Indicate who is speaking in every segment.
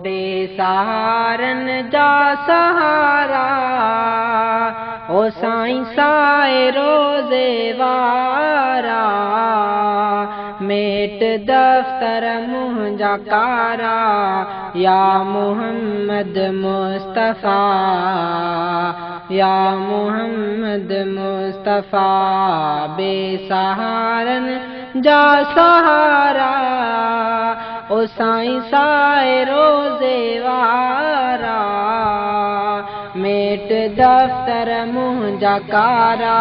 Speaker 1: बेसहारन जा सहारा, ओ साईं साए रोज़े वारा, मेट दफ्तर मुंहिंजा कारा, या मोहम्मद मुस्तफ़ा, या मोहम्मद मुस्तफ़ा। बेसहारन जा सहारा, ओ साईं साए रोज़े वारा, मेट दफ्तर मुंहिंजा कारा,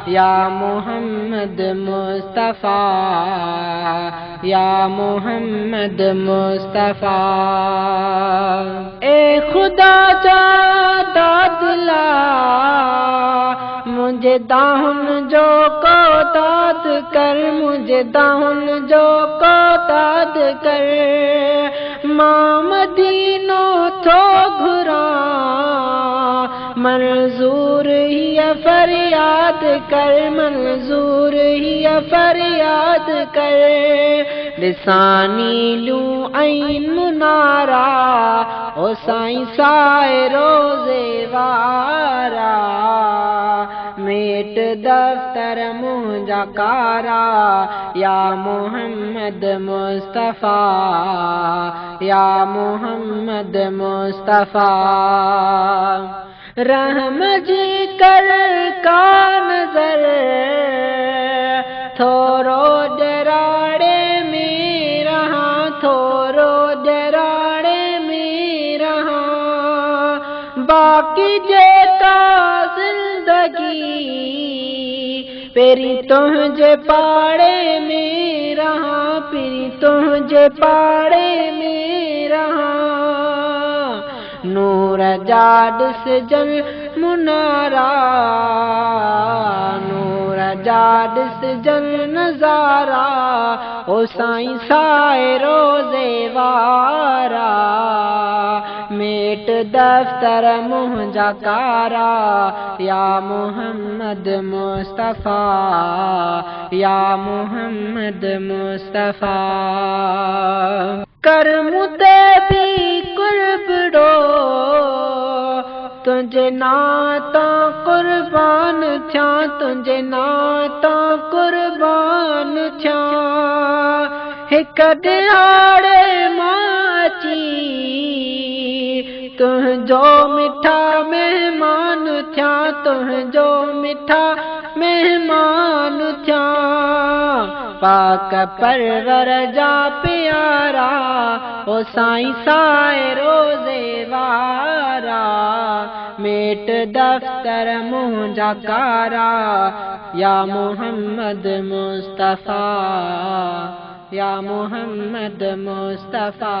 Speaker 1: या मोहम्मद मुस्तफ़ा, या मोहम्मद मुस्तफ़ा। ए खुदा जा दादला, मुझे दाहुन जो को दाद कर, मुझे दाहुन जो को दाद कर। मां मदीनो थो घुरा, मंजूर ही फरियाद कर, मंजूर ही फरियाद कर। लिसानी लूं ऐन मुनारा, ओ साईं साए रोज़े वारा, मेट दफ्तर मुंहिंजा कारा, या मोहम्मद मुस्तफ़ा, या मोहम्मद मुस्तफ़ा। रहम जी कर का नजर, थोरो डराड़े में रहा, थोरो डराड़े में रहा। बाकी जेका जिंदगी, पेरी तुझे पाड़े में रहा, पेरी तुझे पाड़े में रहा। नूर जाड से जल मुनारा, नूर जाड से जल नजारा, ओ साईं साए रोज़े वारा, मेट दफ्तर मुंहिंजा कारा, या मोहम्मद मुस्तफ़ा, या मोहम्मद मुस्तफ़ा। कर मुते भी कुर्बड़ो, तुझे नाता कुर्बान थिया, तुझे नाता कुर्बान थिया। हिक ॾियारे माची, तुझो मिठा मेहमान थिया, तुझो मिठा मेहमान थिया। पाक परवर जा प्यारा, ओ साईं साए रोज़े वारा, मेट दफ्तर मुंहिंजा कारा, या मोहम्मद मुस्तफ़ा, या मोहम्मद मुस्तफ़ा।